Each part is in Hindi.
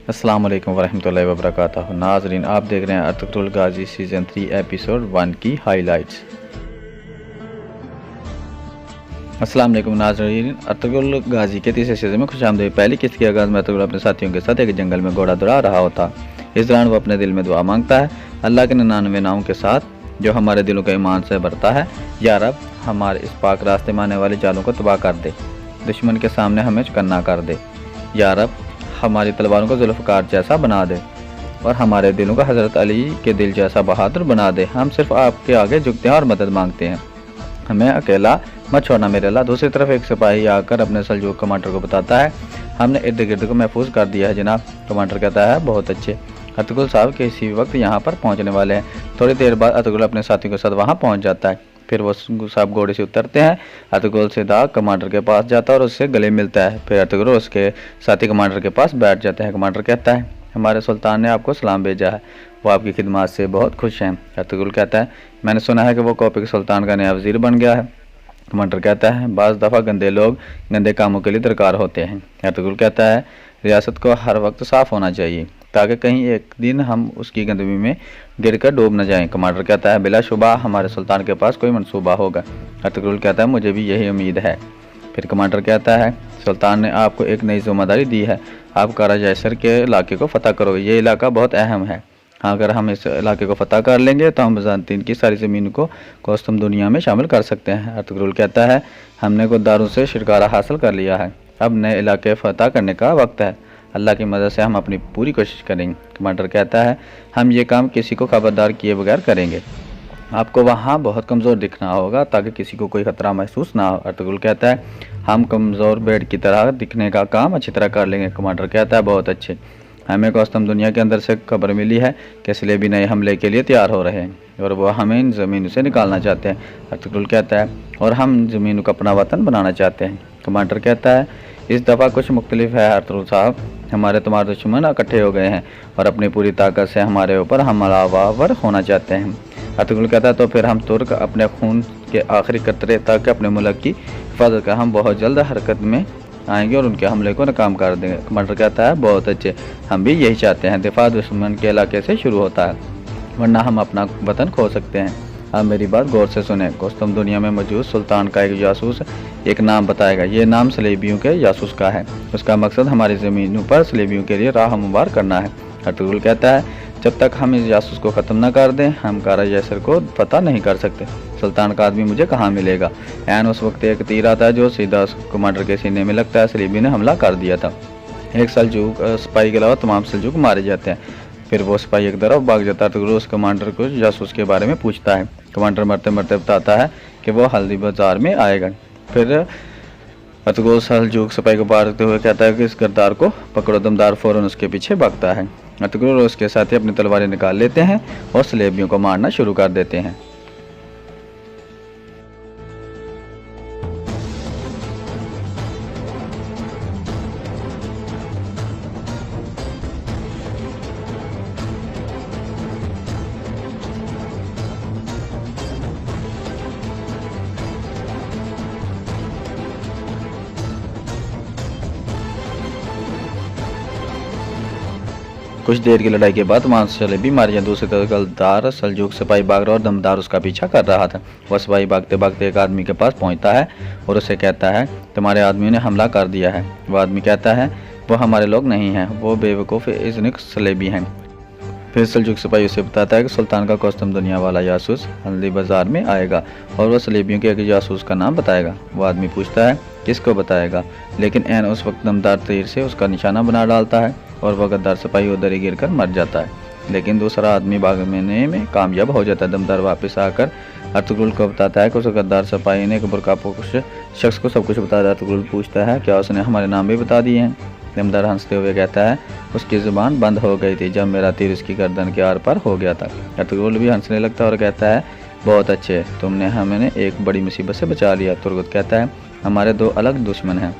अस्सलाम वालेकुम वरहमतुल्लाहि वबरकातुहू। नाज़रीन, आप देख रहे हैं अर्तुगरुल गाज़ी सीज़न 3 एपिसोड 1 की हाइलाइट्स। अस्सलाम वालेकुम नाज़रीन, अर्तुगरुल गाज़ी के तीसरे सीज़न में खुशामदीद। पहली किस्त के आगाज़ में अर्तुगरुल अपने साथियों के साथ एक जंगल में घोड़ा दौड़ा रहा होता। इस दौरान वो अपने दिल में दुआ मांगता है, अल्लाह के 99 नामों के साथ जो हमारे दिलों का ईमान से भरता है। या रब, हमारे इस पाक रास्ते में आने वाले जालों को तबाह कर दे, दुश्मन के सामने हमें चुकन्ना कर दे। या रब, हमारी तलवारों को जुल्फ़कार जैसा बना दे और हमारे दिलों को हज़रत अली के दिल जैसा बहादुर बना दे। हम सिर्फ आपके आगे झुकते हैं और मदद मांगते हैं, हमें अकेला मत छोड़ना मेरे अल्लाह। दूसरी तरफ एक सिपाही आकर अपने सल्जूक कमांडर को बताता है, हमने इर्द गिर्द को महफूज कर दिया है जनाब। कमांडर कहता है, बहुत अच्छे, अर्तुगरुल साहब किसी वक्त यहाँ पर पहुँचने वाले हैं। थोड़ी देर बाद अर्तुगरुल अपने साथियों के साथ वहाँ पहुँच जाता है। फिर वो सब घोड़े से उतरते हैं। अर्तुगरुल सीधा कमांडर के पास जाता है और उससे गले मिलता है। फिर अर्तुगरुल उसके साथी कमांडर के पास बैठ जाते हैं। कमांडर कहता है, हमारे सुल्तान ने आपको सलाम भेजा है, वो आपकी खिदमत से बहुत खुश हैं। अर्तुगरुल कहता है, मैंने सुना है कि वो कॉपी के सुल्तान का नया वजीर बन गया है। कमांडर कहता है, बाज़ दफ़ा गंदे लोग गंदे कामों के लिए दरकार होते हैं। अर्तुगरुल कहता है, रियासत को हर वक्त साफ़ होना चाहिए ताकि कहीं एक दिन हम उसकी गंदगी में गिरकर डूब न जाएं। कमांडर कहता है, बिलाशुबा हमारे सुल्तान के पास कोई मंसूबा होगा। अर्तुगरुल कहता है, मुझे भी यही उम्मीद है। फिर कमांडर कहता है, सुल्तान ने आपको एक नई जिम्मेदारी दी है, आप कारा जैसर के इलाके को फ़तह करो। ये इलाका बहुत अहम है, अगर हम इस इलाके को फ़तह कर लेंगे तो हम बिज़ांतीन की सारी ज़मीन को कोस्तम दुनिया में शामिल कर सकते हैं। अर्तुगरुल कहता है, हमने गुद्दारों से छुटकारा हासिल कर लिया है, अब नए इलाके फ़तह करने का वक्त है। अल्लाह की मदद से हम अपनी पूरी कोशिश करेंगे। कमांडर कहता है, हम ये काम किसी को खबरदार किए बगैर करेंगे। आपको वहाँ बहुत कमज़ोर दिखना होगा ताकि किसी को कोई ख़तरा महसूस ना हो। अर्तुगरुल कहता है, हम कमज़ोर बेड की तरह दिखने का काम अच्छी तरह कर लेंगे। कमांडर कहता है, बहुत अच्छे, हमें कोस्तम दुनिया के अंदर से खबर मिली है कि इसलिए भी नए हमले के लिए तैयार हो रहे हैं और वो हमें इन ज़मीन से निकालना चाहते हैं। अर्तुगरुल कहता है, और हम ज़मीन को अपना वतन बनाना चाहते हैं। कमांडर कहता है, इस दफ़ा कुछ मुख्तलिफ है अर्तुगरुल साहब, हमारे तुम्हारे दुश्मन इकट्ठे हो गए हैं और अपनी पूरी ताकत से हमारे ऊपर हमलावर होना चाहते हैं। अर्तुगरुल कहता है, तो फिर हम तुर्क अपने खून के आखिरी कतरे तक अपने मुल्क की हिफाजत कर हम बहुत जल्द हरकत में आएंगे और उनके हमले को नाकाम कर देंगे। कमांडर कहता है, बहुत अच्छे, हम भी यही चाहते हैं। दिफा दुश्मन के इलाके से शुरू होता है, वरना हम अपना वतन खो सकते हैं। आप मेरी बात गौर से सुने, कोस्तम दुनिया में मौजूद सुल्तान का एक जासूस एक नाम बताएगा। ये नाम सलेबियों के जासूस का है। उसका मकसद हमारी ज़मीनों पर सलेबियों के लिए राह हमवार करना है। अर्तुगरुल कहता है, जब तक हम इस जासूस को ख़त्म न कर दें हम कारा जैसर को पता नहीं कर सकते। सुल्तान का आदमी मुझे कहाँ मिलेगा। ऐन उस वक्त एक तीर आता है जो सीधा कमांडर के सीने में लगता है। सलीबी ने हमला कर दिया था। एक सल्जूक सिपाही के अलावा तमाम सल्जूक मारे जाते हैं। फिर वो सिपाही एक तरफ भाग जाता है। अर्तुगरुल उस कमांडर को जासूस के बारे में पूछता है। कमांडर मरते मरते बताता है कि वो हल्दी बाजार में आएगा। फिर अर्तुगरुल सल्जूक सिपाही को मारते हुए कहता है कि इस गद्दार को पकड़ो। दमदार फ़ौरन उसके पीछे भागता है। अर्तुगरुल और उसके साथी अपनी तलवारें निकाल लेते हैं और सलेबियों को मारना शुरू कर देते हैं। कुछ देर की लड़ाई के बाद तमाम सलेबी मारे जाए। दूसरी तरफ गद्दार सल्जूक सिपाही भाग रहा और दमदार उसका पीछा कर रहा था। वह सिपाही भागते भागते एक आदमी के पास पहुंचता है और उसे कहता है, तुम्हारे आदमियों ने हमला कर दिया है। वह आदमी कहता है, वो हमारे लोग नहीं हैं, वो बेवकूफ़ इज़्निक सलेबी हैं। फिर सल्जूक सिपाही उसे बताता है कि सुल्तान का कोस्तम दुनिया वाला जासूस हल्दी बाजार में आएगा और वह सलेबियों के एक जासूस का नाम बताएगा। वह आदमी पूछता है, किसको बताएगा, लेकिन ऐन उस वक्त दमदार तीर से उसका निशाना बना डालता है और वह गद्दार सिपाही उधर ही गिर कर मर जाता है। लेकिन दूसरा आदमी भागने में कामयाब हो जाता है। दमदार वापस आकर अर्तुगरुल को बताता है कि उस गद्दार सिपाही ने एक बुरकापोश शख्स को सब कुछ बताया। अर्तुगरुल पूछता है, क्या उसने हमारे नाम भी बता दिए हैं। दमदार हंसते हुए कहता है, उसकी ज़ुबान बंद हो गई थी जब मेरा तीर उसकी गर्दन के आर पार हो गया था। अर्तुगरुल भी हंसने लगता है और कहता है, बहुत अच्छे, तुमने हमें एक बड़ी मुसीबत से बचा लिया। तुर्गत कहता है, हमारे दो अलग दुश्मन हैं,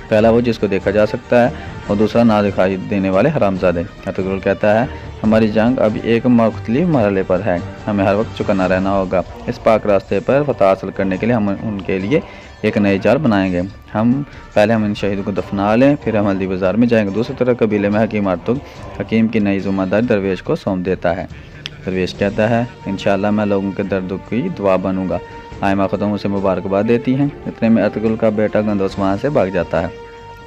पहला वो जिसको देखा जा सकता है और दूसरा ना दिखाई देने वाले हरामजादे। अर्तुगरुल कहता है, हमारी जंग अभी एक मुख्तलिफ मरहले पर है, हमें हर वक्त चौकन्ना रहना होगा। इस पाक रास्ते पर फतह हासिल करने के लिए हम उनके लिए एक नए जाल बनाएंगे। हम इन शहीदों को दफना लें, फिर हम हल्दी बाज़ार में जाएंगे। दूसरी तरफ कबीले में हकीम अर्तुग हकीम की नई ज़िम्मेदारी दरवेश को सौंप देता है। दरवेश कहता है इंशाअल्लाह मैं लोगों के दर्द की दुआ बनूंगा। आयमा ख़तून उसे मुबारकबाद देती हैं। इतने में अर्तुगरुल का बेटा गंदोस वहाँ से भाग जाता है,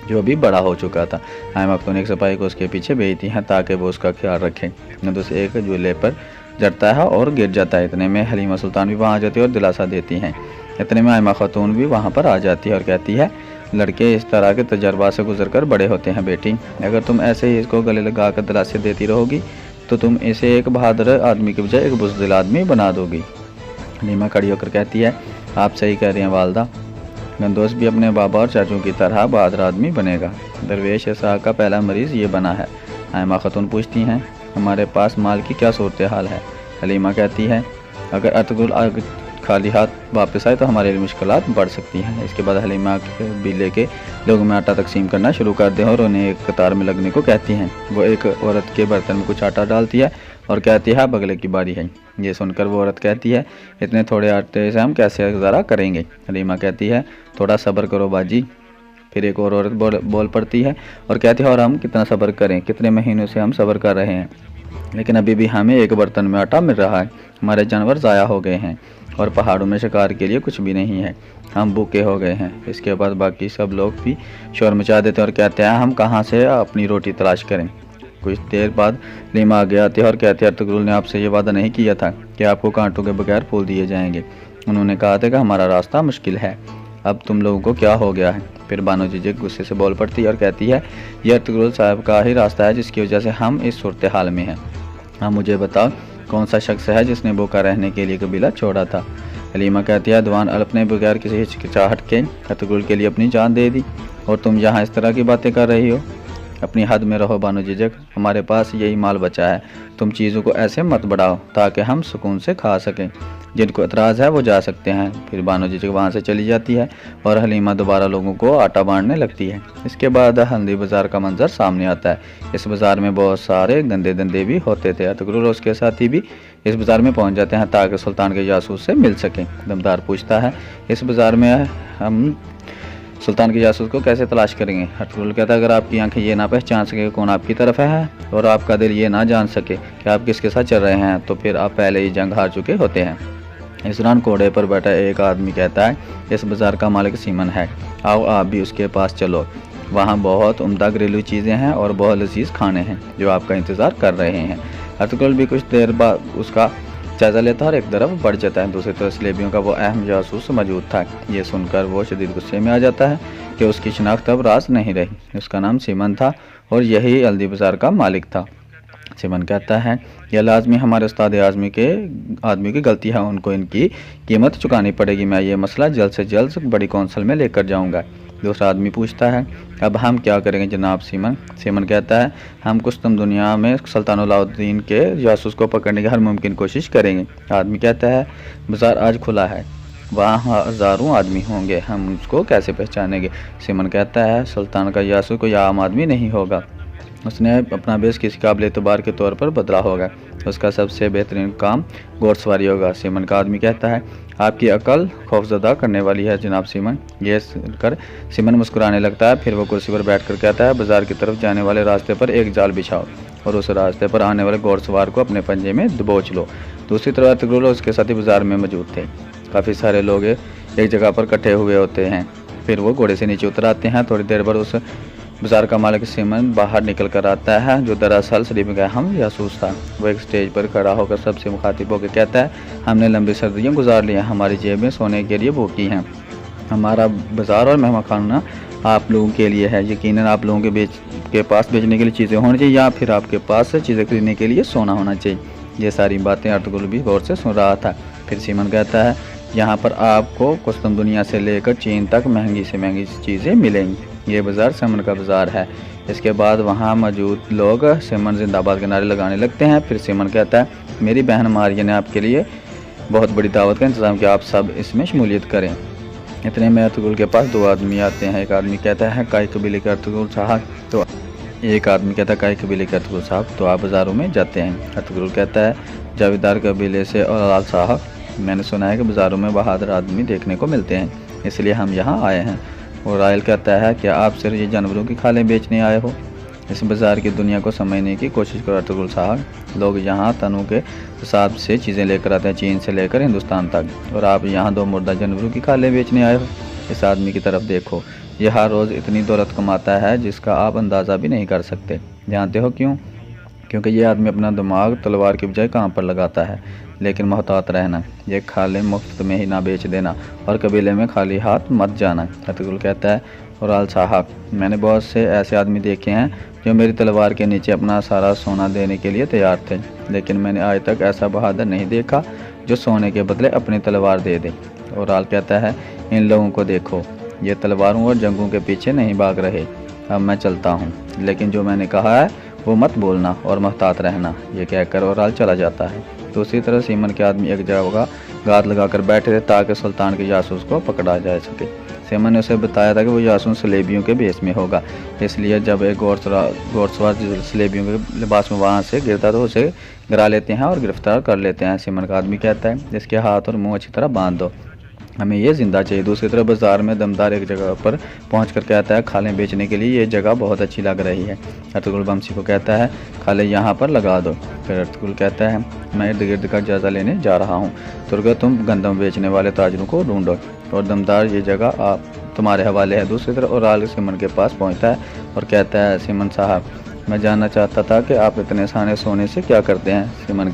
जो अभी बड़ा हो चुका था। आयमा ख़तून एक सिपाही को उसके पीछे भेजती हैं ताकि वो उसका ख्याल रखें। गंदोस एक झूले पर चढ़ता है और गिर जाता है। इतने में हलीमा सुल्तान भी वहाँ आ जाती है और दिलासा देती हैं। इतने में आयमा ख़तून भी वहाँ पर आ जाती है और कहती है लड़के इस तरह के तजर्बा से गुजर कर बड़े होते हैं बेटी, अगर तुम ऐसे ही इसको गले लगा कर दिलासे देती रहोगी तो तुम इसे एक बहादुर आदमी के बजाय एक बुज़दिल आदमी बना दोगी। हलीमा खड़ी होकर कहती है आप सही कह रही हैं वालदा, गंदोस भी अपने बाबा और चाचों की तरह बहादुर आदमी बनेगा। दरवेश इसहाक का पहला मरीज़ ये बना है। आयमा ख़तून पूछती हैं हमारे पास माल की क्या सूरत हाल है। हलीमा कहती है अगर अर्तुगरुल खाली हाथ वापस आए तो हमारे लिए मुश्किलात बढ़ सकती हैं। इसके बाद हलीमा कबीले के लोगों में आटा तकसीम करना शुरू कर दें और उन्हें एक कतार में लगने को कहती हैं। वो एक औरत के बर्तन में कुछ आटा डालती है और कहती है बगले की बारी है। ये सुनकर वो औरत कहती है इतने थोड़े आटे से हम कैसे गुजारा करेंगे। हलीमा कहती है थोड़ा सब्र करो बाजी। फिर एक और औरत बोल पड़ती है और कहती है और हम कितना सब्र करें, कितने महीनों से हम सब्र कर रहे हैं लेकिन अभी भी हमें एक बर्तन में आटा मिल रहा है। हमारे जानवर ज़ाया हो गए हैं और पहाड़ों में शिकार के लिए कुछ भी नहीं है, हम भूखे हो गए हैं। इसके बाद बाकी सब लोग भी शोर मचा देते हैं और कहते हैं हम कहाँ से अपनी रोटी तलाश करें। कुछ देर बाद हलीमा आगे आती है और कहती है अर्तुगरुल ने आपसे ये वादा नहीं किया था कि आपको कांटों के बगैर फूल दिए जाएंगे। उन्होंने कहा था कि हमारा रास्ता मुश्किल है, अब तुम लोगों को क्या हो गया है। फिर बानो जिजिक गुस्से से बोल पड़ती है और कहती है यह अर्तुगरुल साहब का ही रास्ता है जिसकी वजह से हम इस सूरत हाल में हैं। हाँ मुझे बताओ कौन सा शख्स है जिसने भूखा रहने के लिए कबीला छोड़ा था। हलीमा कहती है दीवान अपने बगैर किसी हिचकिचाहट के अर्तुगरुल के लिए अपनी जान दे दी और तुम यहाँ इस तरह की बातें कर रही हो। अपनी हद में रहो बानो जिजक, हमारे पास यही माल बचा है, तुम चीज़ों को ऐसे मत बढ़ाओ ताकि हम सुकून से खा सकें। जिनको एतराज़ है वो जा सकते हैं। फिर बानो जिजक वहाँ से चली जाती है और हलीमा दोबारा लोगों को आटा बांटने लगती है। इसके बाद हल्दी बाज़ार का मंजर सामने आता है। इस बाज़ार में बहुत सारे गंदे धंधे भी होते थे। अर्तुगरुल और उसके साथी भी इस बाज़ार में पहुँच जाते हैं ताकि सुल्तान के जासूस से मिल सकें। दमदार पूछता है इस बाज़ार में हम सुल्तान के जासूस को कैसे तलाश करेंगे। अर्तुगरुल कहता है अगर आपकी आंखें ये ना पहचान सके कौन आपकी तरफ है और आपका दिल ये ना जान सके कि आप किसके साथ चल रहे हैं तो फिर आप पहले ही जंग हार चुके होते हैं। इस दौरान घोड़े पर बैठा एक आदमी कहता है इस बाज़ार का मालिक सीमन है, आओ आप भी उसके पास चलो, वहाँ बहुत उम्दा घरेलू चीज़ें हैं और बहुत लजीज खाने हैं जो आपका इंतज़ार कर रहे हैं। अर्तुगरुल भी कुछ देर बाद उसका जायज़ा लेता है और एक तरफ बढ़ जाता है। दूसरी तरफ सलेबियों का वो अहम जासूस मौजूद था। ये सुनकर वो शदीद गुस्से में आ जाता है कि उसकी शिनाख्त अब राज नहीं रही। उसका नाम सीमन था और यही हल्दी बाज़ार का मालिक था। सीमन कहता है यह लाजमी हमारे उस्ताद आदमी की गलती है, उनको इनकी कीमत चुकानी पड़ेगी। मैं ये मसला जल्द से जल्द बड़ी कौंसल में लेकर जाऊंगा। दूसरा आदमी पूछता है अब हम क्या करेंगे जनाब सीमन। सीमन कहता है हम कुछ तुम दुनिया में सुल्तान अलाउद्दीन के जासूस को पकड़ने की हर मुमकिन कोशिश करेंगे। आदमी कहता है बाज़ार आज खुला है, वहाँ हज़ारों आदमी होंगे, हम उसको कैसे पहचानेंगे। सीमन कहता है सुल्तान का जासूस कोई आम आदमी नहीं होगा, उसने अपना बेस किसी काबिल एतबार के तौर पर बदला होगा, उसका सबसे बेहतरीन काम घोड़सवारी होगा। सीमन का आदमी कहता है आपकी अकल खौफजदा करने वाली है जनाब सीमन। यह सुनकर सीमन मुस्कुराने लगता है। फिर वो कुर्सी पर बैठकर कहता है बाज़ार की तरफ जाने वाले रास्ते पर एक जाल बिछाओ और उस रास्ते पर आने वाले घोड़सवार को अपने पंजे में दबोच लो। दूसरी तरफ अर्तुगरुल और उसके साथी बाज़ार में मौजूद थे। काफ़ी सारे लोग एक जगह पर इकट्ठे हुए होते हैं। फिर वो घोड़े से नीचे उतर आते हैं। थोड़ी देर बाद उस बाज़ार का मालिक सीमन बाहर निकल कर आता है जो दरअसल सलीम का हम जासूस था। वो एक स्टेज पर खड़ा होकर सबसे मुखातिब होकर कहता है हमने लंबी सर्दियाँ गुजार ली हैं, हमारी जेबें सोने के लिए भूखी हैं, हमारा बाज़ार और मेहमान खाना आप लोगों के लिए है। यकीनन आप लोगों के पास बेचने के लिए चीज़ें होनी चाहिए या फिर आपके पास चीज़ें खरीदने के लिए सोना होना चाहिए। ये सारी बातें अर्तुगरुल भी गौर से सुन रहा था। फिर सीमन कहता है यहाँ पर आपको कुस्तुम दुनिया से लेकर चीन तक महंगी से महंगी चीज़ें मिलेंगी। ये बाज़ार सीमन का बाज़ार है। इसके बाद वहाँ मौजूद लोग सीमन जिंदाबाद के नारे लगाने लगते हैं। फिर सीमन कहता है मेरी बहन मारिया ने आपके लिए बहुत बड़ी दावत का इंतज़ाम किया, आप सब इसमें शमूलियत करें। इतने में अर्तुगरुल के पास दो आदमी आते हैं। एक आदमी कहता है काई कबीले के अर्तुगरुल साहब, तो एक आदमी कहता है काई कबीले के अर्तुगरुल साहब, तो आप बाज़ारों में जाते हैं। अर्तुगरुल कहता है जावेदार कबीले से और लाल साहब, मैंने सुना है कि बाज़ारों में बहादुर आदमी देखने को मिलते हैं, इसलिए हम यहाँ आए हैं। और रायल कहता है, क्या आप सिर्फ ये जानवरों की खालें बेचने आए हो? इस बाज़ार की दुनिया को समझने की कोशिश करो अर्तुगरुल साहब। लोग यहाँ तनों के हिसाब से चीज़ें लेकर आते हैं, चीन से लेकर हिंदुस्तान तक, और आप यहाँ 2 मुर्दा जानवरों की खालें बेचने आए हो। इस आदमी की तरफ देखो, ये हर रोज़ इतनी दौलत कमाता है जिसका आप अंदाज़ा भी नहीं कर सकते। जानते हो क्यों? क्योंकि ये आदमी अपना दिमाग तलवार की बजाय काम पर लगाता है। लेकिन मोहतात रहना, ये खालें मुफ्त में ही ना बेच देना और कबीले में खाली हाथ मत जाना। अर्तुगरुल कहता है, और साहब, मैंने बहुत से ऐसे आदमी देखे हैं जो मेरी तलवार के नीचे अपना सारा सोना देने के लिए तैयार थे, लेकिन मैंने आज तक ऐसा बहादुर नहीं देखा जो सोने के बदले अपनी तलवार दे दे। और कहता है, इन लोगों को देखो, ये तलवारों और जंगों के पीछे नहीं भाग रहे। अब मैं चलता हूँ, लेकिन जो मैंने कहा है वो मत बोलना और मोहतात रहना। ये कहकर और चला जाता है। दूसरी तरफ सीमन के आदमी एक जगह घात लगाकर बैठे थे ताकि सुल्तान के जासूस को पकड़ा जा सके। सीमन ने उसे बताया था कि वो जासूस सलेबियों के भेष में होगा, इसलिए जब एक घोड़सवार सलेबियों के लिबास में वहाँ से गिरता तो उसे गिरा लेते हैं और गिरफ्तार कर लेते हैं। सीमन का आदमी कहता है, इसके हाथ और मुँह अच्छी तरह बांध दो, हमें ये ज़िंदा चाहिए। दूसरी तरफ बाज़ार में दमदार एक जगह पर पहुंचकर कहता है, खालें बेचने के लिए ये जगह बहुत अच्छी लग रही है। अर्तुगरुल बमसी को कहता है, खालें यहाँ पर लगा दो। फिर अर्तुगरुल कहता है, मैं इर्द गिर्द का जायज़ा लेने जा रहा हूँ। तुर्गा, तुम गंदम बेचने वाले ताजरों को ढूंढो और दमदार ये जगह आप तुम्हारे हवाले है। दूसरी तरफ और सीमन के पास पहुँचता है और कहता है, सीमन साहब, मैं जानना चाहता था कि आप इतने सारे सोने से क्या करते हैं? सीमन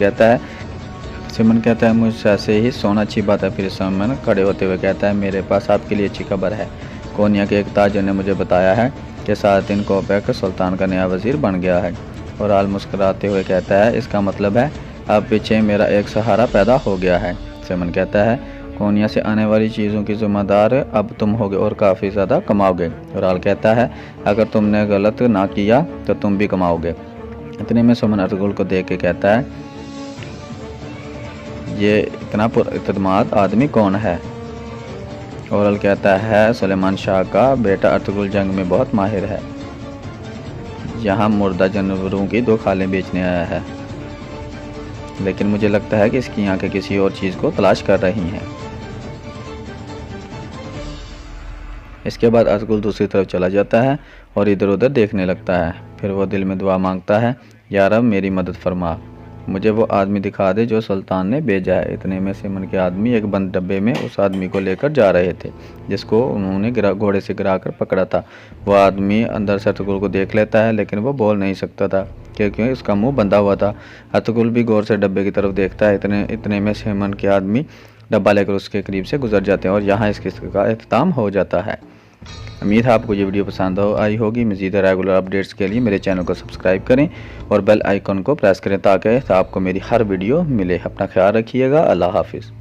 कहता है, मुझसे ऐसे ही सोना अच्छी बात है। फिर सीमन खड़े होते हुए कहता है, मेरे पास आपके लिए अच्छी खबर है। कोनिया के एक ताजर ने मुझे बताया है कि 3.5 कोपेक सुल्तान का नया वज़ीर बन गया है। और मुस्कुराते हुए कहता है, इसका मतलब है अब पीछे मेरा एक सहारा पैदा हो गया है। सीमन कहता है, कोनिया से आने वाली चीज़ों की ज़िम्मेदार अब तुम होगे और काफ़ी ज़्यादा कमाओगे। और कहता है, अगर तुमने गलत ना किया तो तुम भी कमाओगे। इतने में सीमन अर्तुगरुल को देख के कहता है, ये इतना पुरइत्माद आदमी कौन है? और कहता है, सुलेमान शाह का बेटा अर्तुगरुल जंग में बहुत माहिर है, यहाँ मुर्दा जानवरों की 2 खालें बेचने आया है, लेकिन मुझे लगता है कि इसकी आंखें किसी और चीज़ को तलाश कर रही हैं। इसके बाद अर्तुगरुल दूसरी तरफ चला जाता है और इधर उधर देखने लगता है। फिर वो दिल में दुआ मांगता है, या रब मेरी मदद फरमा, मुझे वो आदमी दिखा दे जो सुल्तान ने भेजा है। इतने में सीमन के आदमी एक बंद डब्बे में उस आदमी को लेकर जा रहे थे जिसको उन्होंने घोड़े से गिराकर पकड़ा था। वो आदमी अंदर से अर्तुगरुल को देख लेता है, लेकिन वो बोल नहीं सकता था क्योंकि उसका मुंह बंधा हुआ था। अर्तुगरुल भी गौर से डब्बे की तरफ देखता है। इतने में सीमन के आदमी डब्बा लेकर उसके करीब से गुजर जाते हैं और यहाँ इस किस्से का अख्ताम हो जाता है। उम्मीद है आपको ये वीडियो पसंद आई होगी। मज़ीद रेगुलर अपडेट्स के लिए मेरे चैनल को सब्सक्राइब करें और बेल आइकन को प्रेस करें ताकि आपको मेरी हर वीडियो मिले। अपना ख्याल रखिएगा। अल्लाह हाफिज़।